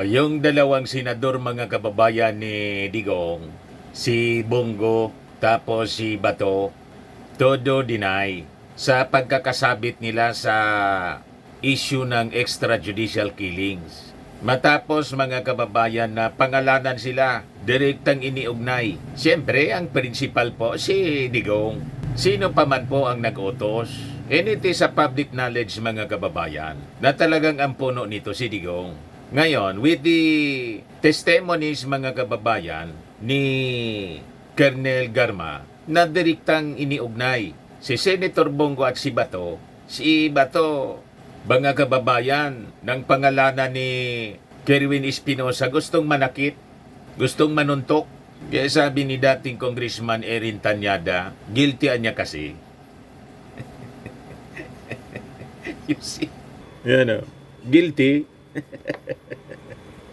Yung dalawang senador mga kababayan ni Digong, si Bongo tapos si Bato, todo deny sa pagkakasabit nila sa issue ng extrajudicial killings. Matapos mga kababayan na pangalanan sila, direktang iniugnay. Siyempre, ang principal po si Digong. Sino pa man po ang nag-utos. And it is a public knowledge mga kababayan na talagang ang puno nito si Digong. Ngayon, with the testimonies mga kababayan ni Colonel Garma na direktang iniugnay si Senator Bongo at si Bato, mga kababayan ng pangalanan ni Kerwin Espinosa gustong manakit, gustong manuntok. Kaya sabi ni dating Congressman Erin Tanyada, guilty niya kasi. You see? Yan o. Guilty.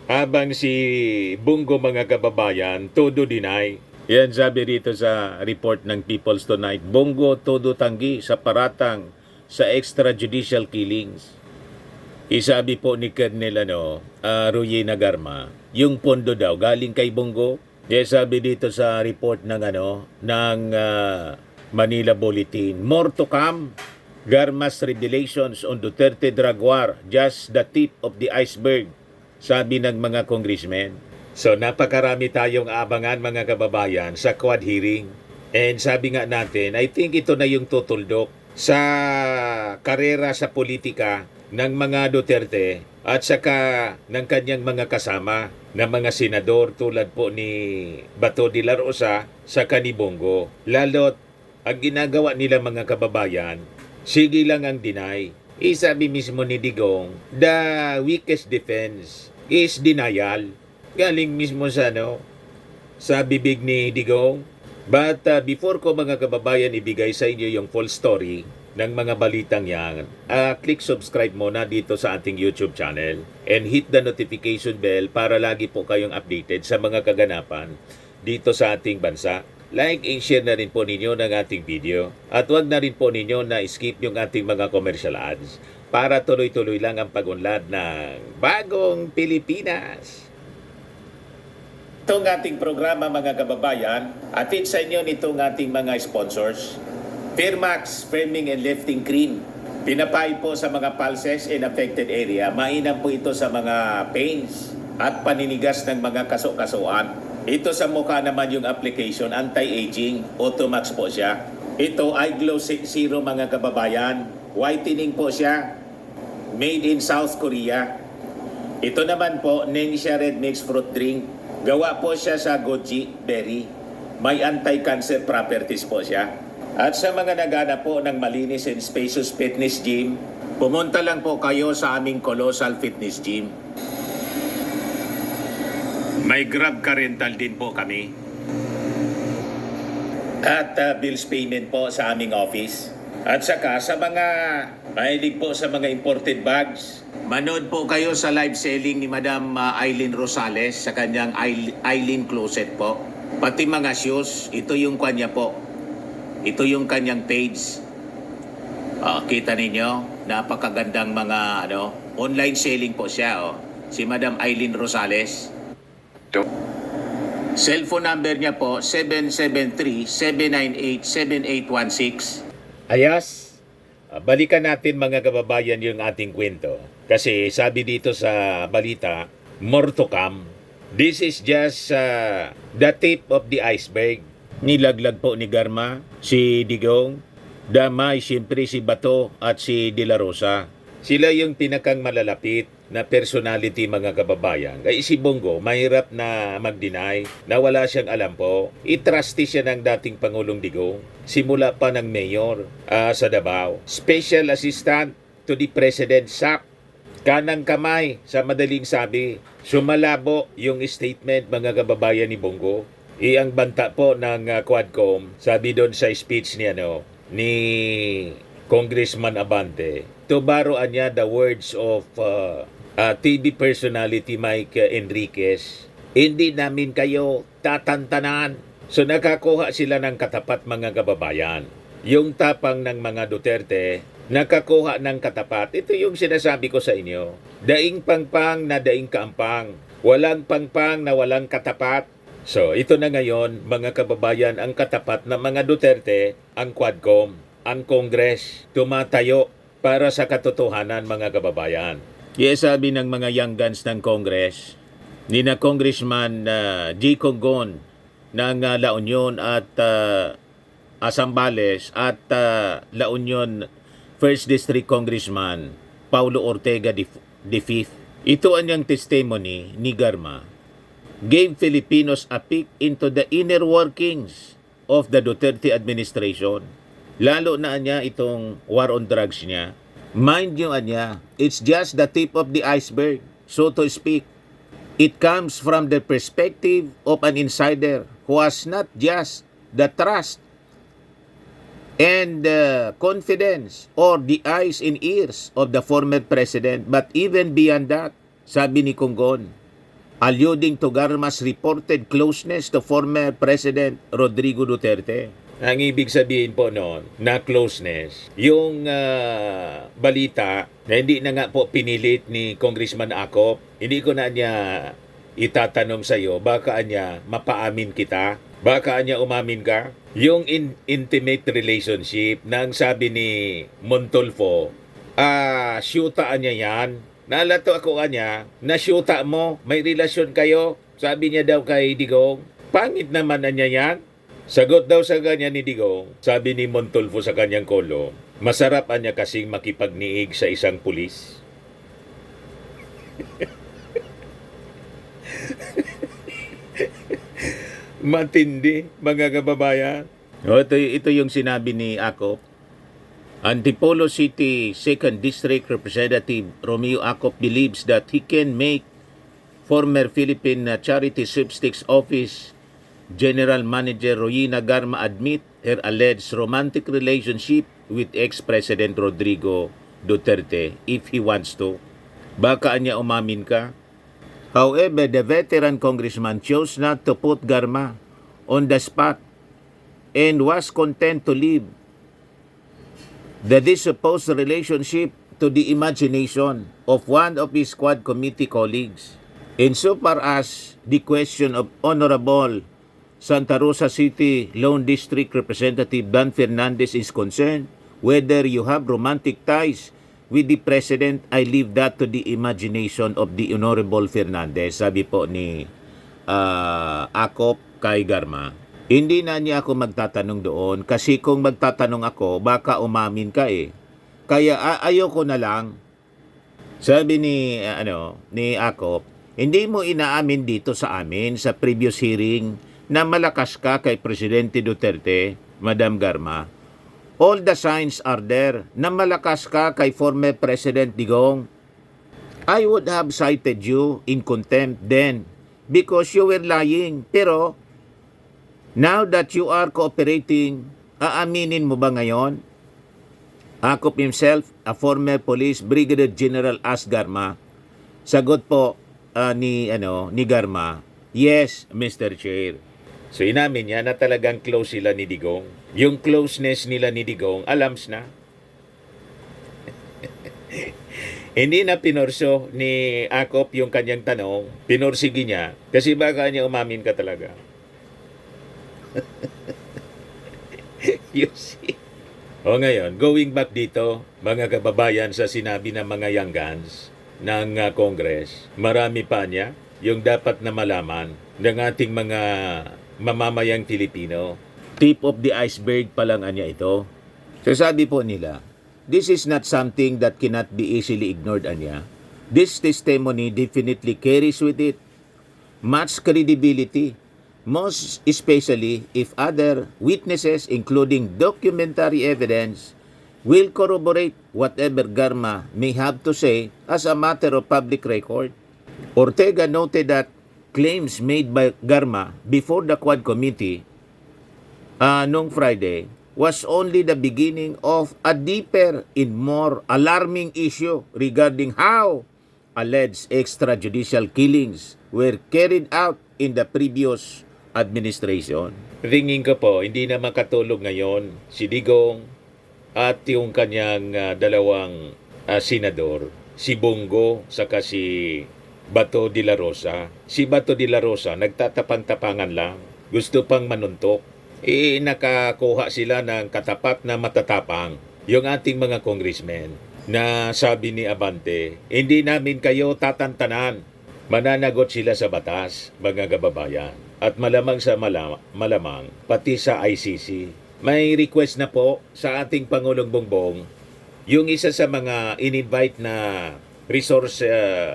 Habang si Bongo mga kababayan, todo deny. Yan sabi rito sa report ng People's Tonight. Bongo todo tanggi sa paratang sa extrajudicial killings. Isabi po ni Colonel Roy Nagarma, yung pondo daw galing kay Bongo. Kaya sabi dito sa report ng Manila Bulletin, more to come. Garma's revelations on Duterte drug war, just the tip of the iceberg, sabi ng mga congressmen. So napakarami tayong abangan mga kababayan sa quad hearing. And sabi nga natin, I think ito na yung tutuldok sa karera sa politika ng mga Duterte at saka ng kanyang mga kasama na mga senador tulad po ni Bato de la Rosa sa ni Bongo. Lalo't ang ginagawa nila mga kababayan, sige lang ang deny. Sabi mismo ni Digong, the weakest defense is denial. Galing mismo sa bibig ni Digong. But before ko mga kababayan ibigay sa inyo yung full story ng mga balitang yan, click subscribe muna dito sa ating YouTube channel and hit the notification bell para lagi po kayong updated sa mga kaganapan dito sa ating bansa. Like and share na rin po ninyo ng ating video at huwag na rin po ninyo na skip yung ating mga commercial ads para tuloy-tuloy lang ang pag-unlad ng Bagong Pilipinas. Itong ating programa mga kababayan, atid sa inyo nitong ating mga sponsors. Firmax Firming and Lifting Cream. Pinapay po sa mga pulses in affected area. Mainam po ito sa mga pains at paninigas ng mga kaso-kasuan. Ito sa mukha naman yung application, anti-aging, Automax po siya. Ito ay Glow Zero mga kababayan. Whitening po siya. Made in South Korea. Ito naman po, Nengxia Red Mix Fruit Drink. Gawa po siya sa goji berry. May anti-cancer properties po siya. At sa mga nagana po ng malinis and spacious fitness gym, pumunta lang po kayo sa aming Colossal Fitness Gym. May Grab car rental din po kami. At bills payment po sa aming office. At saka sa mga mahilig po sa mga imported bags, manood po kayo sa live selling ni Madam Aileen Rosales sa kanyang Aileen Closet po. Pati mga shoes, ito yung kanya po. Ito yung kanyang page. Kita ninyo, napakagandang mga online selling po siya. Si Madam Aileen Rosales. Cellphone number niya po, 773-798-7816. Ayas, balikan natin mga kababayan yung ating kwento. Kasi sabi dito sa balita, more to come. This is just the tip of the iceberg. Nilaglag po ni Garma, si Digong, damay siyempre si Bato at si De La Rosa. Sila yung pinakang malalapit na personality mga kababayan. Kaya si Bongo, mahirap na mag-deny na wala siyang alam po. I-trusty siya ng dating Pangulong Digong. Simula pa ng mayor sa Davao. Special Assistant to the President SAP. Kanang kamay sa madaling sabi. Sumalabo yung statement mga kababayan ni Bongo. Ang banta po ng Quadcom, sabi doon sa speech ni Congressman Abante, to borrow niya the words of TV personality Mike Enriquez, hindi namin kayo tatantanan. So nakakuha sila ng katapat mga kababayan. Yung tapang ng mga Duterte, nakakuha ng katapat. Ito yung sinasabi ko sa inyo. Daing pangpang na daing kaampang. Walang pangpang na walang katapat. So, ito na ngayon, mga kababayan, ang katapat ng mga Duterte, ang Quadcom, ang Congress, tumatayo para sa katotohanan, mga kababayan. Yes, sabi ng mga young guns ng Congress, ni na Congressman G. Congon ng La Union at Asambales at La Union 1st District Congressman Paulo Ortega V. Ito ang testimony ni Garma gave Filipinos a peek into the inner workings of the Duterte administration. Lalo na niya itong war on drugs niya. Mind nyo niya, it's just the tip of the iceberg, so to speak. It comes from the perspective of an insider who has not just the trust and confidence or the eyes and ears of the former president, but even beyond that, sabi ni Congon, alluding to Garma's reported closeness to former President Rodrigo Duterte. Ang ibig sabihin po noon na closeness, yung balita na hindi na nga po pinilit ni Congressman Acop, hindi ko na niya itatanong sa iyo, baka niya mapaamin kita, baka niya umamin ka. Yung intimate relationship nang sabi ni Montolfo, syutaan niya yan. Nalato ako kanya, nasyuta mo, may relasyon kayo. Sabi niya daw kay Digong, pangit naman na niya yan. Sagot daw sa kanya ni Digong, sabi ni Montolfo sa kanyang kolo, masarap niya kasing makipagniig sa isang pulis. Matindi, mga kababayan. Ito yung sinabi ni Acop. Antipolo City 2nd District Representative Romeo Acop believes that he can make former Philippine Charity Sweepstakes Office General Manager Royina Garma admit her alleged romantic relationship with ex-President Rodrigo Duterte if he wants to. Baka niya umamin ka. However, the veteran congressman chose not to put Garma on the spot and was content to leave this supposed relationship to the imagination of one of his squad committee colleagues. Insofar as the question of Honorable Santa Rosa City Lone District Representative Dan Fernandez is concerned, whether you have romantic ties with the President, I leave that to the imagination of the Honorable Fernandez. Sabi po ni Acop kay Garma. Hindi na niya ako magtatanong doon kasi kung magtatanong ako, baka umamin ka eh. Kaya ayoko na lang. Sabi ni Acop, hindi mo inaamin dito sa amin sa previous hearing na malakas ka kay Presidente Duterte, Madam Garma. All the signs are there na malakas ka kay former President Digong. I would have cited you in contempt then because you were lying. Pero now that you are cooperating, aaminin mo ba ngayon? Acop himself, a former police brigadier general, asked Garma. Sagot po ni Garma, yes, Mr. Chair. So inamin niya na talagang close sila ni Digong. Yung closeness nila ni Digong, alams na. Hindi na pinorso ni Acop yung kanyang tanong. Pinorsigi niya kasi baka niya umamin ka talaga. You see? O ngayon, going back dito, mga kababayan, sa sinabi ng mga young guns ng Congress, marami pa niya yung dapat na malaman ng ating mga mamamayang Pilipino. Tip of the iceberg pa lang niya ito. So sabi po nila, this is not something that cannot be easily ignored niya. This testimony definitely carries with it much credibility, most especially if other witnesses, including documentary evidence, will corroborate whatever Garma may have to say as a matter of public record. Ortega noted that claims made by Garma before the Quad Committee noong Friday was only the beginning of a deeper and more alarming issue regarding how alleged extrajudicial killings were carried out in the previous administration. Tingin ko po, hindi na makatulog ngayon si Digong at yung kanyang dalawang senador si Bongo saka si Bato de la Rosa. Si Bato de la Rosa nagtatapang-tapangan lang, gusto pang manuntok. Nakakuha sila ng katapat na matatapang yung ating mga congressmen na sabi ni Abante, hindi namin kayo tatantanan. Mananagot sila sa batas, mga kababayan. At malamang sa malamang, pati sa ICC. May request na po sa ating Pangulong Bongbong, yung isa sa mga in-invite na resource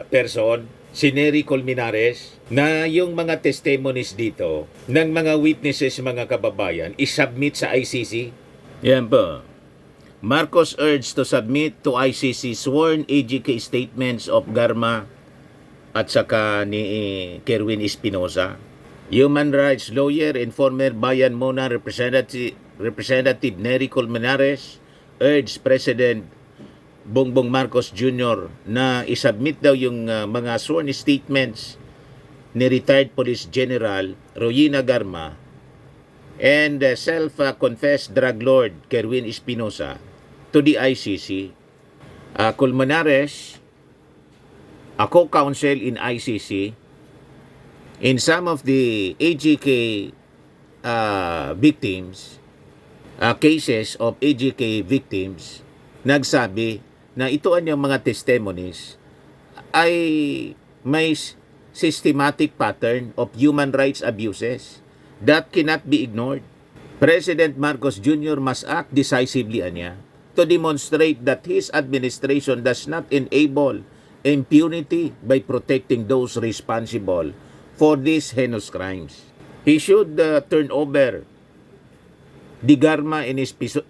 person, si Nery Colmenares, na yung mga testimonies dito ng mga witnesses, mga kababayan, isubmit sa ICC. Yan po. Marcos urged to submit to ICC sworn AGK statements of Garma at saka ni Kerwin Espinosa. Human rights lawyer and former Bayan Mona Representative Nery Colmenares urged President Bongbong Marcos Jr. na isubmit daw yung mga sworn statements ni retired Police General Royina Garma and self-confessed drug lord Kerwin Espinosa to the ICC. Colmenares, a co-counsel in ICC, in some of the AGK victims, cases of AGK victims, nagsabi na ito ang mga testimonies ay may systematic pattern of human rights abuses that cannot be ignored. President Marcos Jr. must act decisively anya to demonstrate that his administration does not enable impunity by protecting those responsible for these heinous crimes. He should turn over the Garma and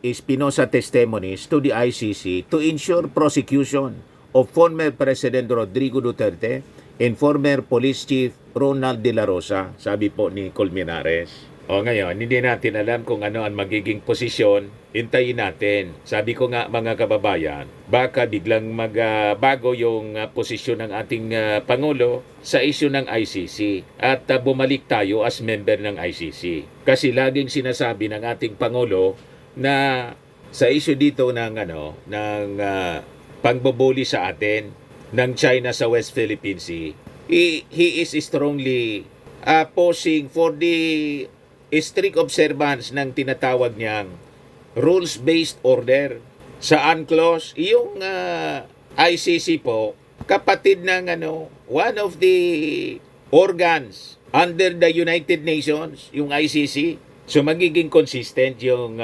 Espinosa testimonies to the ICC to ensure prosecution of former President Rodrigo Duterte and former Police Chief Ronald De La Rosa, sabi po ni Colmenares. O ngayon, hindi natin alam kung ano ang magiging posisyon. Hintayin natin. Sabi ko nga mga kababayan, baka biglang magbago yung posisyon ng ating Pangulo sa issue ng ICC at bumalik tayo as member ng ICC. Kasi laging sinasabi ng ating Pangulo na sa issue dito ng pangbubuli sa atin ng China sa West Philippine Sea, he is strongly posing for the strict observance ng tinatawag niyang rules-based order. Sa UNCLOS, yung ICC po, kapatid ng one of the organs under the United Nations, yung ICC. So magiging consistent yung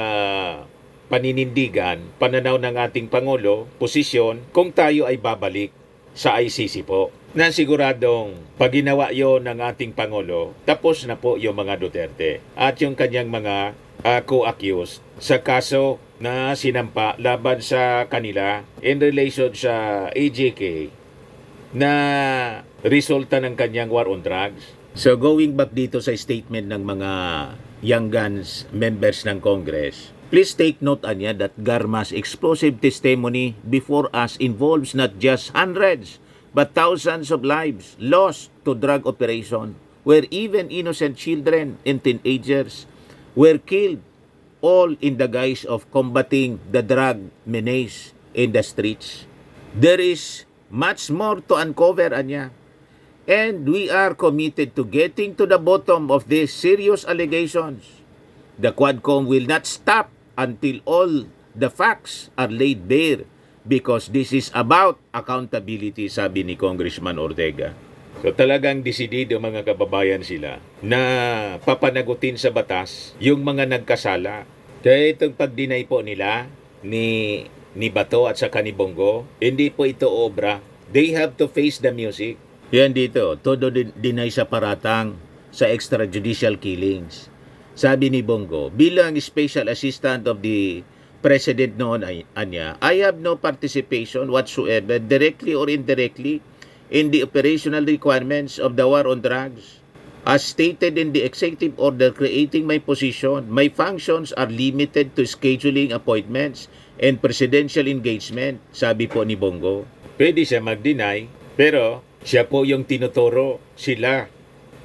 paninindigan, pananaw ng ating Pangulo, posisyon, kung tayo ay babalik sa ICC po. Na siguradong pag ginawa yon ng ating Pangulo, tapos na po yung mga Duterte at yung kanyang mga co-accused sa kaso na sinampa laban sa kanila in relation sa AJK na resulta ng kanyang war on drugs. So going back dito sa statement ng mga Young Guns members ng Congress, please take note anya that Garma's explosive testimony before us involves not just hundreds but thousands of lives lost to drug operation, where even innocent children and teenagers were killed, all in the guise of combating the drug menace in the streets. There is much more to uncover, anya, and we are committed to getting to the bottom of these serious allegations. The Quadcom will not stop until all the facts are laid bare, because this is about accountability, sabi ni Congressman Ortega. So talagang desidido mga kababayan sila na papanagutin sa batas yung mga nagkasala. Kaya itong pag-deny po nila ni Bato at saka ni Bongo, hindi po ito obra. They have to face the music. Yan dito, todo deny sa paratang sa extrajudicial killings. Sabi ni Bongo, bilang special assistant of the President noon anya, I have no participation whatsoever, directly or indirectly, in the operational requirements of the war on drugs. As stated in the executive order creating my position, my functions are limited to scheduling appointments and presidential engagement, sabi po ni Bongo. Pwede siya mag-deny, pero siya po yung tinuturo, sila.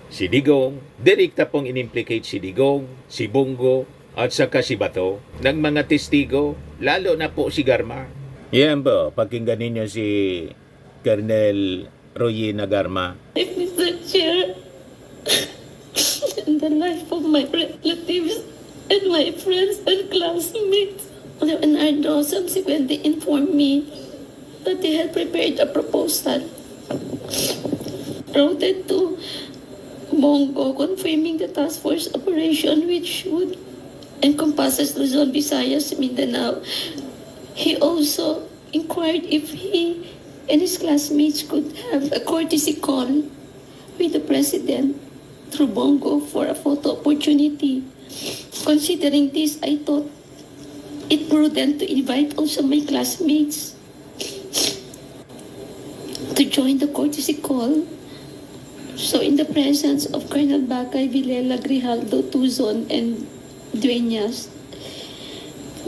Si Digong, direkta pong inimplicate si Digong, si Bongo, at saka si Bato, ng mga testigo, lalo na po si Garma. Yan po, pakinggan ninyo si Colonel Royina Garma. If Mr. Chair, in the life of my relatives and my friends and classmates, Leonardo subsequently informed me that they had prepared a proposal routed to Bongo confirming the task force operation which would encompasses Luzon, Visayas, Mindanao. He also inquired if he and his classmates could have a courtesy call with the president through Bongo for a photo opportunity. Considering this, I thought it prudent to invite also my classmates to join the courtesy call. So in the presence of Colonel Bacay, Villela, Grijaldo, Tuzon, and Dueñas,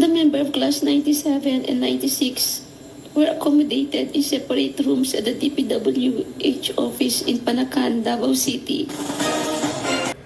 the member of class 97 and 96 were accommodated in separate rooms at the DPWH office in Panacan, Davao City.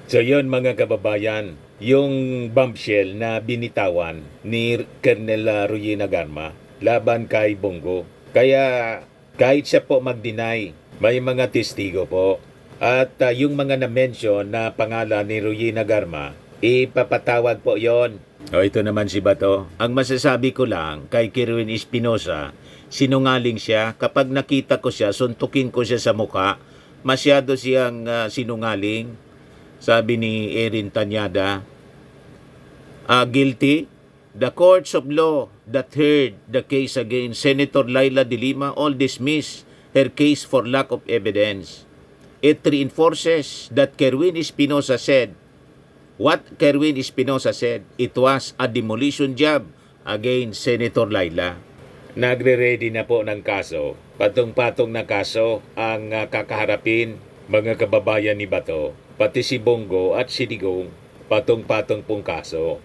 So yun mga kababayan, yung bombshell na binitawan ni Colonel Royina Garma laban kay Bongo. Kaya kahit siya po mag-deny, may mga testigo po. At yung mga na-mention na pangalan ni Royina Garma, ipapatawag po yon. O ito naman si Bato. Ang masasabi ko lang kay Kerwin Espinosa, sinungaling siya. Kapag nakita ko siya, suntukin ko siya sa mukha. Masyado siyang sinungaling. Sabi ni Erin Tanyada, guilty. The courts of law that heard the case against Senator Laila De Lima all dismiss her case for lack of evidence. It reinforces that Kerwin Espinosa said, what Kerwin Espinosa said, it was a demolition job against Senator Laila. Nagre-ready na po ng kaso. Patong-patong na kaso ang kakaharapin mga kababayan ni Bato. Pati si Bongo at si Digong, patong-patong pong kaso.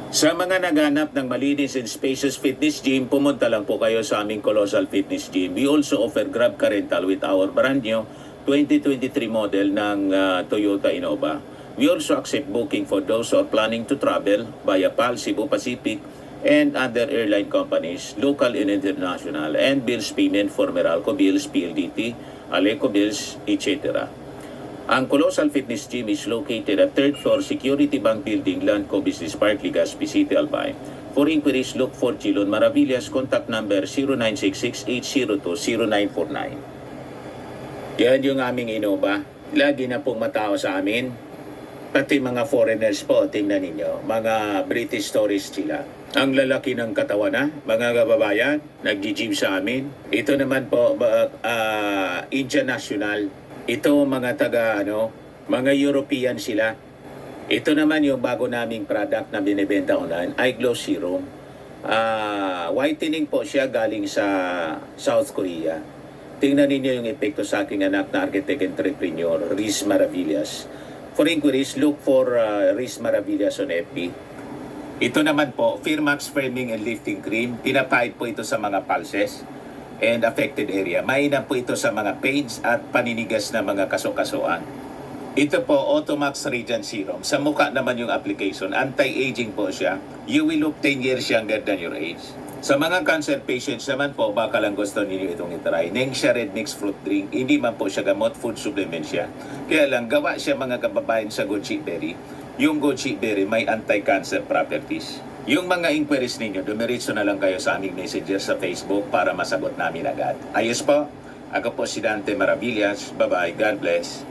Sa mga naghanap ng malinis and spacious fitness gym, pumunta lang po kayo sa aming Colossal Fitness Gym. We also offer Grab Car Rental with our brand new 2023 model ng Toyota Innova. We also accept booking for those who are planning to travel via PAL, Cebu Pacific, and other airline companies, local and international, and bills payment for Meralco Bills, PLDT, Aleco Bills, etc. Ang Colossal Fitness Gym is located at 3rd floor Security Bank Building, Landco Business Park, Legazpi City, Albay. For inquiries, look for Chilon Maravillas. Contact number 0966-802-0949. Yan yung aming Innova. Lagi na pong matao sa amin. Pati mga foreigners po, tingnan ninyo. Mga British tourists sila. Ang lalaki ng katawan na, mga kababayan, nag-gym sa amin. Ito naman po, Indian National. Ito mga mga European sila. Ito naman yung bago naming product na binibenta online, Eye Glow Serum. Whitening po siya galing sa South Korea. Tingnan ninyo yung epekto sa aking anak na architect entrepreneur, Riz Maravillas. For inquiries, look for Riz Maravillas on FB. Ito naman po, Firmax Firming and Lifting Cream. Pinapahid po ito sa mga pulses and affected area. Mainam po ito sa mga pains at paninigas na mga kaso-kasuan. Ito po, Automax Radiant Serum. Sa mukha naman yung application. Anti-aging po siya. You will look 10 years younger than your age. Sa mga cancer patients naman po, baka lang gusto ninyo itong itry. Nengxia Red Mix Fruit Drink. Hindi man po siya gamot, food supplement siya. Kaya lang, gawa siya mga kababayan sa goji berry. Yung goji berry may anti-cancer properties. Yung mga inquiries ninyo, dumiritso na lang kayo sa aming messenger sa Facebook para masagot namin agad. Ayos po, ako po si Dante Maravillas. Bye-bye. God bless.